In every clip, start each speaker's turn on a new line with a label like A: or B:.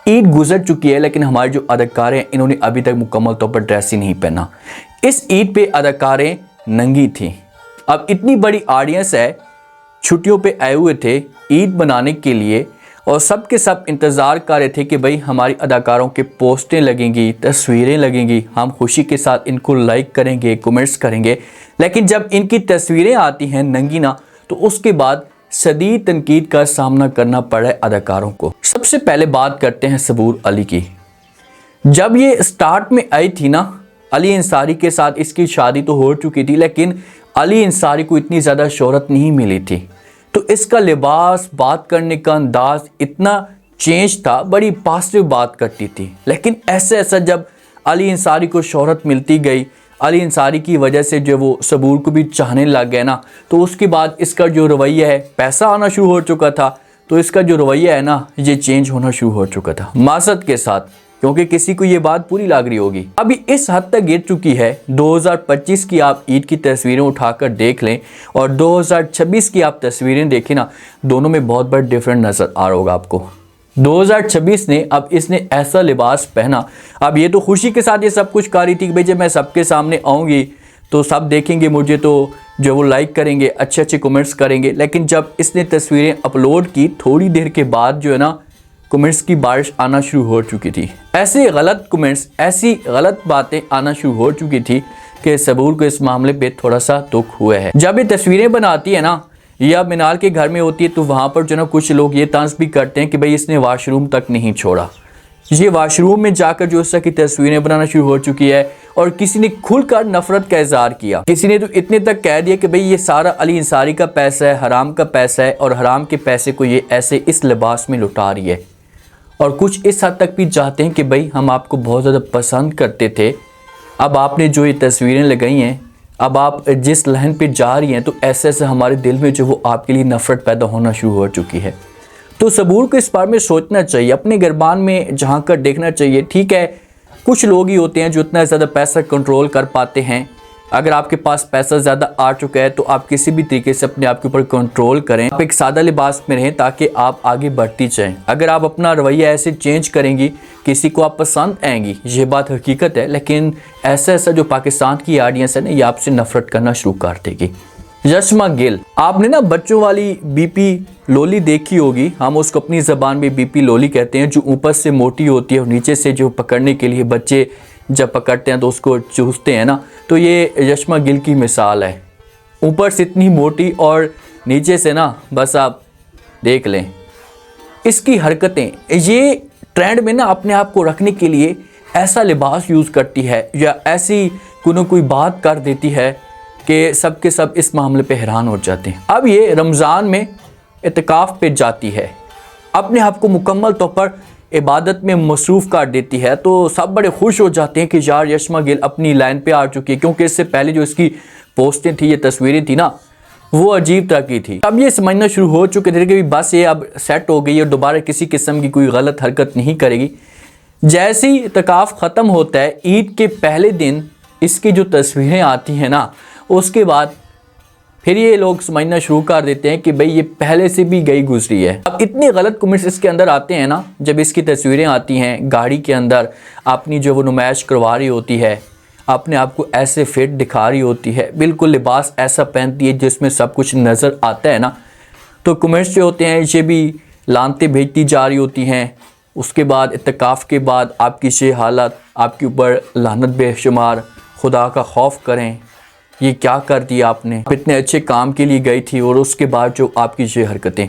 A: ईद गुजर चुकी है लेकिन हमारे जो अदाकारें हैं इन्होंने अभी तक मुकम्मल तौर पर ड्रेस ही नहीं पहना। इस ईद पे अदाकारें नंगी थी। अब इतनी बड़ी ऑडियंस है, छुट्टियों पे आए हुए थे ईद मनाने के लिए और सब के सब इंतज़ार कर रहे थे कि भाई हमारी अदाकारों के पोस्टें लगेंगी, तस्वीरें लगेंगी, हम खुशी के साथ इनको लाइक करेंगे, कमेंट्स करेंगे। लेकिन जब इनकी तस्वीरें आती हैं नंगी ना, तो उसके बाद शदीद तनकीद का सामना करना पड़ा है अदाकारों को। सबसे पहले बात करते हैं सबूर अली की। जब ये स्टार्ट में आई थी ना, अली अंसारी के साथ इसकी शादी तो हो चुकी थी लेकिन अली अंसारी को इतनी ज़्यादा शोहरत नहीं मिली थी, तो इसका लिबास, बात करने का अंदाज इतना चेंज था, बड़ी पॉजिटिव बात करती थी। लेकिन ऐसे ऐसा जब अली अंसारी को शोहरत मिलती गई, अली अंसारी की वजह से जो वो सबूर को भी चाहने लग गए ना, तो उसके बाद इसका जो रवैया है, पैसा आना शुरू हो चुका था, तो इसका जो रवैया है ना ये चेंज होना शुरू हो चुका था मासत के साथ, क्योंकि किसी को ये बात पूरी लग रही होगी। अभी इस हद तक गिर चुकी है, 2025 की आप ईद की तस्वीरें उठाकर देख लें और 2026 की आप तस्वीरें देखें ना, दोनों में बहुत बड़ा डिफरेंट नज़र आ रहा होगा आपको। 2026 ने अब इसने ऐसा लिबास पहना, अब ये तो खुशी के साथ ये सब कुछ कर रही थी कि भाई जब मैं सबके सामने आऊँगी तो सब देखेंगे मुझे, तो जो वो लाइक करेंगे, अच्छे अच्छे कमेंट्स करेंगे। लेकिन जब इसने तस्वीरें अपलोड की थोड़ी देर के बाद जो है ना, कमेंट्स की बारिश आना शुरू हो चुकी थी। ऐसे गलत कमेंट्स, ऐसी गलत बातें आना शुरू हो चुकी थी कि सबूर को इस मामले पे थोड़ा सा दुख हुआ है। जब ये तस्वीरें बनाती है ना, या मिनाल के घर में होती है, तो वहाँ पर जो ना कुछ लोग ये तंज भी करते हैं कि भाई इसने वाशरूम तक नहीं छोड़ा। ये वाशरूम में जाकर जो इसकी तस्वीरें बनाना शुरू हो चुकी है और किसी ने खुलकर नफरत का इजहार किया। किसी ने तो इतने तक कह दिया कि भाई ये सारा अली अंसारी का पैसा है, हराम का पैसा है और हराम के पैसे को ये ऐसे इस लिबास में लुटा रही है। और कुछ इस हद तक भी चाहते हैं कि भाई हम आपको बहुत ज़्यादा पसंद करते थे, अब आपने जो ये तस्वीरें लगाई हैं, अब आप जिस लाइन पे जा रही हैं, तो ऐसे ऐसे हमारे दिल में जो वो आपके लिए नफ़रत पैदा होना शुरू हो चुकी है। तो सबूर को इस बारे में सोचना चाहिए, अपने गिरबान में झांक कर देखना चाहिए। ठीक है, कुछ लोग ही होते हैं जो इतना ज़्यादा पैसा कंट्रोल कर पाते हैं। अगर आपके पास पैसा ज़्यादा आ चुका है तो आप किसी भी तरीके से अपने आप के ऊपर कंट्रोल करें, आप एक सादा लिबास में रहें ताकि आप आगे बढ़ती जाएं। अगर आप अपना रवैया ऐसे चेंज करेंगी, किसी को आप पसंद आएंगी, ये बात हकीकत है। लेकिन ऐसा ऐसा जो पाकिस्तान की ऑडियंस है ना, ये आपसे नफरत करना शुरू कर देगी। यशमा गिल, आपने ना बच्चों वाली बीपी लोली देखी होगी, हम उसको अपनी ज़बान में बीपी लोली कहते हैं, जो ऊपर से मोटी होती है और नीचे से जो पकड़ने के लिए बच्चे जब पकड़ते हैं तो उसको चूसते हैं ना, तो ये यशमा गिल की मिसाल है। ऊपर से इतनी मोटी और नीचे से ना, बस आप देख लें इसकी हरकतें। ये ट्रेंड में ना अपने आप को रखने के लिए ऐसा लिबास यूज़ करती है या ऐसी कोई बात कर देती है कि सब के सब इस मामले पे हैरान हो जाते हैं। अब ये रमज़ान में इत्तिकाफ़ पे जाती है, अपने आप को मुकम्मल तौर पर इबादत में मसरूफ़ कर देती है, तो सब बड़े खुश हो जाते हैं कि यार यशमा गिल अपनी लाइन पे आ चुकी है, क्योंकि इससे पहले जो इसकी पोस्टें थी, ये तस्वीरें थी ना, वो अजीब तरह की थी। अब ये समझना शुरू हो चुके थे कि बस ये अब सेट हो गई और दोबारा किसी किस्म की कोई गलत हरकत नहीं करेगी। जैसे ही इत्तिकाफ़ ख़त्म होता है, ईद के पहले दिन इसकी जो तस्वीरें आती हैं ना, उसके बाद फिर ये लोग समझना शुरू कर देते हैं कि भाई ये पहले से भी गई गुजरी है। अब इतने गलत कमेंट्स इसके अंदर आते हैं ना, जब इसकी तस्वीरें आती हैं गाड़ी के अंदर अपनी जो वो नुमाइश करवा रही होती है, अपने आप को ऐसे फिट दिखा रही होती है, बिल्कुल लिबास ऐसा पहनती है जिसमें सब कुछ नज़र आता है ना, तो कमेंट्स जो होते हैं ये भी लानतें भेजती जा रही होती हैं। उसके बाद इत्तिकाफ़ के बाद आपकी ये हालत, आपके ऊपर लानत बेशुमार, खुदा का खौफ करें, ये क्या कर दिया आपने, आप इतने अच्छे काम के लिए गई थी और उसके बाद जो आपकी ये हरकतें।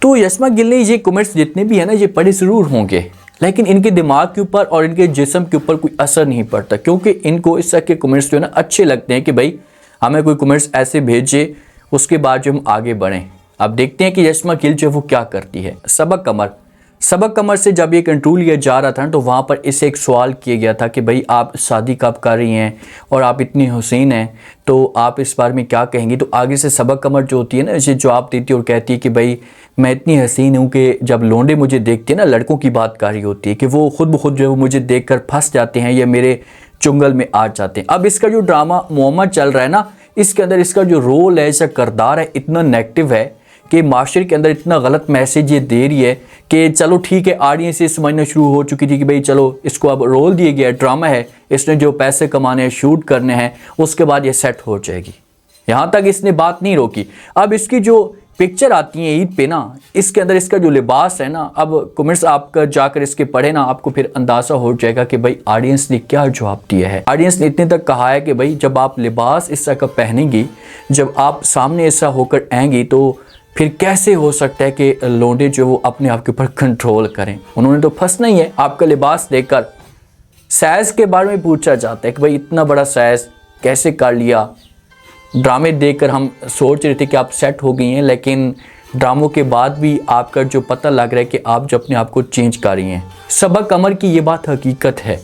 A: तो यशमा गिल ने ये कमेंट्स जितने भी है ना, ये पढ़े ज़रूर होंगे, लेकिन इनके दिमाग के ऊपर और इनके जिस्म के ऊपर कोई असर नहीं पड़ता, क्योंकि इनको इस तरह के कमेंट्स जो है ना अच्छे लगते हैं कि भाई हमें कोई कमेंट्स ऐसे भेजे, उसके बाद जो हम आगे बढ़ें। अब देखते हैं कि यशमा गिल जो वो क्या करती है। सबक कमर से जब ये इंटरव्यू लिया जा रहा था तो वहाँ पर इसे एक सवाल किया गया था कि भाई आप शादी कब कर रही हैं और आप इतनी हुसैन हैं, तो आप इस बारे में क्या कहेंगी। तो आगे से सबक कमर जो होती है ना, इसे जवाब देती है और कहती है कि भाई मैं इतनी हसीन हूँ कि जब लोंडे मुझे देखते हैं ना, लड़कों की बात कर रही होती है कि वो खुद ब खुद जो है वो मुझे देख कर फंस जाते हैं या मेरे चुंगल में आ जाते हैं। अब इसका जो ड्रामा मोहम्मद चल रहा है ना, इसके अंदर इसका जो रोल है, इसका किरदार है, इतना नेगेटिव है कि माशरे के अंदर इतना गलत मैसेज ये दे रही है कि चलो ठीक है, ऑडियंस ये समझना शुरू हो चुकी थी कि भाई चलो इसको अब रोल दिया गया, ड्रामा है, इसने जो पैसे कमाने हैं, शूट करने हैं, उसके बाद ये सेट हो जाएगी। यहाँ तक इसने बात नहीं रोकी। अब इसकी जो पिक्चर आती है ईद पे ना, इसके अंदर इसका जो लिबास है ना, अब कमेंट्स आप जाकर इसके पढ़े ना, आपको फिर अंदाज़ा हो जाएगा कि भाई ऑडियंस ने क्या जवाब दिया है। ऑडियंस ने इतने तक कहा है कि भाई जब आप लिबास इस तरह का पहनेंगी, जब आप सामने ऐसा होकर आएंगी, तो फिर कैसे हो सकता है कि लौंडे जो वो अपने आप के ऊपर कंट्रोल करें। उन्होंने तो फंसना ही है आपका लिबास देखकर। साइज़ के बारे में पूछा जाता है कि भाई इतना बड़ा साइज़ कैसे कर लिया। ड्रामे देखकर हम सोच रहे थे कि आप सेट हो गई हैं, लेकिन ड्रामों के बाद भी आपका जो पता लग रहा है कि आप जो अपने आप को चेंज कर रही हैं। सबा कमर की ये बात हकीकत है।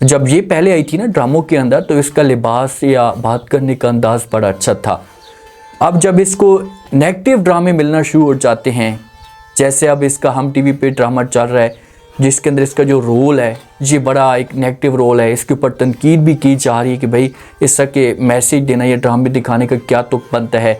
A: जब ये पहले आई थी ना ड्रामों के अंदर, तो इसका लिबास या बात करने का अंदाज़ बड़ा अच्छा था। अब जब इसको नेगेटिव ड्रामे मिलना शुरू हो जाते हैं, जैसे अब इसका हम टीवी पे ड्रामा चल रहा है जिसके अंदर इसका जो रोल है ये बड़ा एक नेगेटिव रोल है, इसके ऊपर तनकीद भी की जा रही है कि भाई इस तरह के मैसेज देना या ड्रामे दिखाने का क्या तुक बनता है,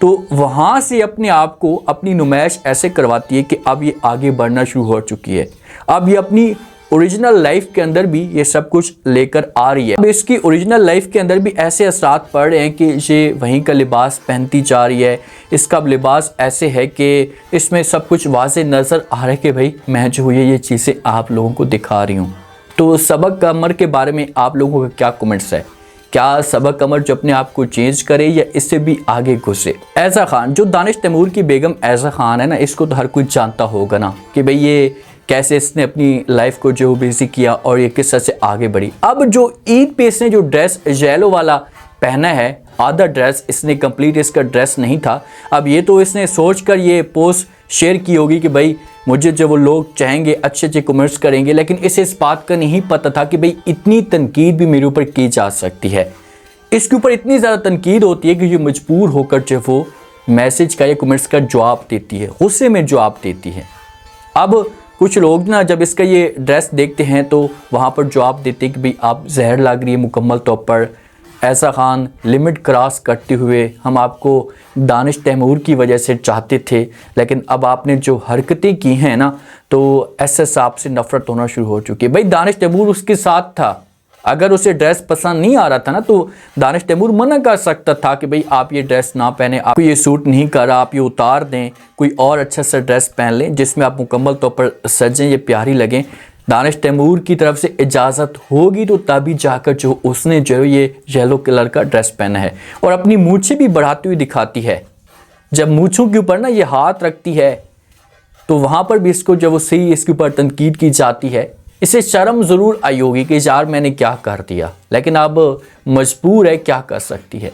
A: तो वहाँ से अपने आप को अपनी नुमाइश ऐसे करवाती है कि अब ये आगे बढ़ना शुरू हो चुकी है। अब ये अपनी ओरिजिनल लाइफ के अंदर भी ये सब कुछ लेकर आ रही है। अब इसकी ओरिजिनल लाइफ के अंदर भी ऐसे असरात पड़ रहे हैं कि ये वहीं का लिबास पहनती जा रही है। इसका लिबास ऐसे है कि इसमें सब कुछ वाज़े नज़र आ रहा है कि भाई मैं जो ये चीज़ें आप लोगों को दिखा रही हूँ। तो सबा कमर के बारे में आप लोगों का क्या कमेंट्स है? क्या सबा कमर जो अपने आप को चेंज करे या इससे भी आगे घुसे? ऐज़ा खान, जो दानिश तैमूर की बेगम ऐज़ा खान है ना, इसको तो हर कोई जानता होगा ना कि भाई ये कैसे इसने अपनी लाइफ को जो बिजी किया और ये किस तरह से आगे बढ़ी। अब जो ईद पे इसने जो ड्रेस येलो वाला पहना है, आधा ड्रेस इसने कंप्लीट इसका ड्रेस नहीं था। अब ये तो इसने सोचकर ये पोस्ट शेयर की होगी कि भाई मुझे जो वो लोग चाहेंगे अच्छे अच्छे कमेंट्स करेंगे, लेकिन इसे इस बात का नहीं पता था कि भाई इतनी तनकीद भी मेरे ऊपर की जा सकती है। इसके ऊपर इतनी ज़्यादा तनकीद होती है कि ये मजबूर होकर जो वो मैसेज का या कमेंट्स का जवाब देती है, गुस्से में जवाब देती है। अब कुछ लोग ना जब इसका ये ड्रेस देखते हैं तो वहाँ पर जवाब देते हैं कि भाई आप जहर लग रही है मुकम्मल तौर पर। ऐज़ा खान, लिमिट क्रॉस करते हुए हम आपको दानिश तैमूर की वजह से चाहते थे, लेकिन अब आपने जो हरकतें की हैं ना, तो ऐसे साहब से नफ़रत होना शुरू हो चुकी है। भाई दानिश तैमूर उसके साथ था, अगर उसे ड्रेस पसंद नहीं आ रहा था ना तो दानिश तैमूर मना कर सकता था कि भाई आप ये ड्रेस ना पहने, आपको ये सूट नहीं कर रहा, आप ये उतार दें, कोई और अच्छा सा ड्रेस पहन लें जिसमें आप मुकम्मल तौर पर सजें, ये प्यारी लगें। दानिश तैमूर की तरफ से इजाज़त होगी तो तभी जाकर जो उसने जो ये येलो कलर का ड्रेस पहना है और अपनी मूंछें भी बढ़ाती हुई दिखाती है। जब मूंछों के ऊपर ना ये हाथ रखती है तो वहाँ पर भी इसको जब वो सही इसके ऊपर तनकीद की जाती है। इसे शर्म ज़रूर आई होगी कि यार मैंने क्या कर दिया, लेकिन अब मजबूर है, क्या कर सकती है।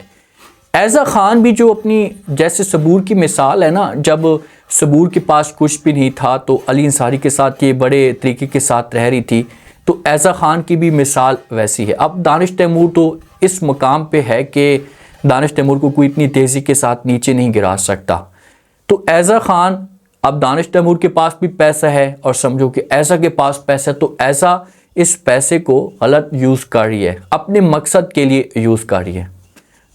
A: ऐज़ा खान भी जो अपनी जैसे सबूर की मिसाल है ना, जब सबूर के पास कुछ भी नहीं था तो अली अंसारी के साथ ये बड़े तरीके के साथ रह रही थी, तो ऐज़ा खान की भी मिसाल वैसी है। अब दानिश तैमूर तो इस मुकाम पे है कि दानिश तैमूर को कोई इतनी तेज़ी के साथ नीचे नहीं गिरा सकता। तो ऐज़ा खान, अब दानिश तैमूर के पास भी पैसा है और समझो कि ऐज़ा के पास पैसा है, तो ऐज़ा इस पैसे को गलत यूज़ कर रही है, अपने मकसद के लिए यूज़ कर रही है।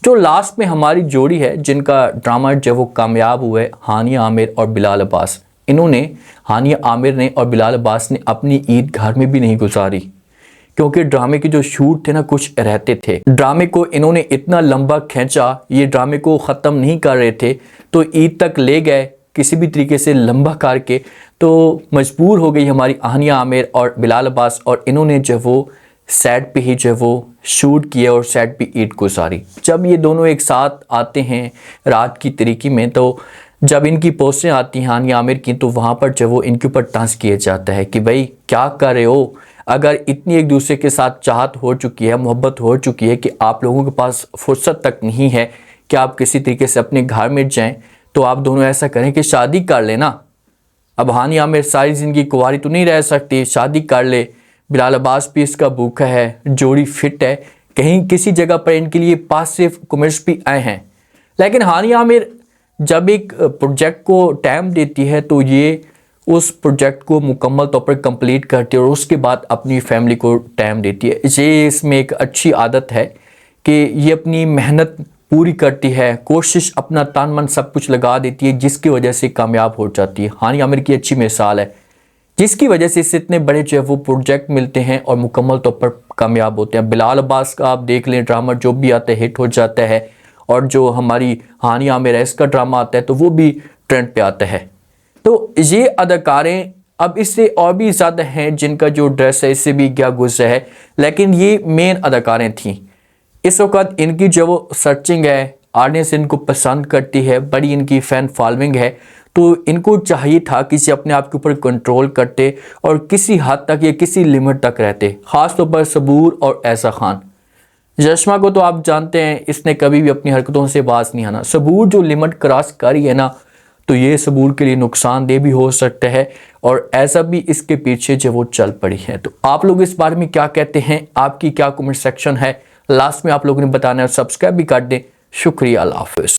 A: जो लास्ट में हमारी जोड़ी है जिनका ड्रामा जब वो कामयाब हुए, हानिया आमिर और बिलाल अब्बास, इन्होंने, हानिया आमिर ने और बिलाल अब्बास ने अपनी ईद घर में भी नहीं गुजारी, क्योंकि ड्रामे के जो शूट थे ना कुछ रहते थे। ड्रामे को इन्होंने इतना लंबा खींचा, ये ड्रामे को ख़त्म नहीं कर रहे थे तो ईद तक ले गए किसी भी तरीके से लंबा करके, तो मजबूर हो गई हमारी हानिया आमिर और बिलाल अब्बास, और इन्होंने जो वो सेट पे ही जो वो शूट किया और सेट पे ईद गुजारी। जब ये दोनों एक साथ आते हैं रात की तरीके में, तो जब इनकी पोस्टें आती हैं हानिया आमिर की, तो वहाँ पर जो वो इनके ऊपर तंज किया जाता है कि भाई क्या कर रहे हो, अगर इतनी एक दूसरे के साथ चाहत हो चुकी है, मोहब्बत हो चुकी है कि आप लोगों के पास फुर्सत तक नहीं है कि आप किसी तरीके से अपने घर में जाएँ, तो आप दोनों ऐसा करें कि शादी कर लेना। अब हानिया आमिर सारी ज़िंदगी कुंवारी तो नहीं रह सकती, शादी कर ले। बिलाल अब्बास भी इसका भूखा है, जोड़ी फिट है, कहीं किसी जगह पर इनके लिए पासिव कमेंट्स भी आए हैं। लेकिन हानिया आमिर जब एक प्रोजेक्ट को टाइम देती है तो ये उस प्रोजेक्ट को मुकम्मल तौर पर कंप्लीट करती है और उसके बाद अपनी फैमिली को टाइम देती है। ये इसमें एक अच्छी आदत है कि ये अपनी मेहनत पूरी करती है, कोशिश अपना तन मन सब कुछ लगा देती है, जिसकी वजह से कामयाब हो जाती है। हानिया आमिर की अच्छी मिसाल है, जिसकी वजह से इससे इतने बड़े जो है वो प्रोजेक्ट मिलते हैं और मुकम्मल तौर पर कामयाब होते हैं। बिलाल अब्बास का आप देख लें, ड्रामा जो भी आता है हिट हो जाता है, और जो हमारी हानिया आमिर है इसका ड्रामा आता है तो वो भी ट्रेंड पे आता है। तो ये अदाकारें अब इससे और भी ज़्यादा हैं जिनका जो ड्रेस है इससे भी क्या गुस्सा है, लेकिन ये मेन अदाकारें थीं। इस वक्त इनकी जो वो सर्चिंग है, ऑडियंस इनको पसंद करती है, बड़ी इनकी फ़ैन फॉलोइंग है, तो इनको चाहिए था किसी अपने आप के ऊपर कंट्रोल करते और किसी हद तक या किसी लिमिट तक रहते। ख़ास तौर पर सबूर और ऐसा खान। चश्मा को तो आप जानते हैं, इसने कभी भी अपनी हरकतों से बाज नहीं आना। सबूर जो लिमिट क्रॉस करी है ना, तो ये सबूर के लिए नुकसानदेह भी हो सकता है, और ऐसा भी इसके पीछे जो वो चल पड़ी है। तो आप लोग इस बारे में क्या कहते हैं, आपकी क्या कमेंट सेक्शन है, लास्ट में आप लोगों ने बताना है। सब्सक्राइब भी कर दें। शुक्रिया, अल्लाह हाफ़िज़।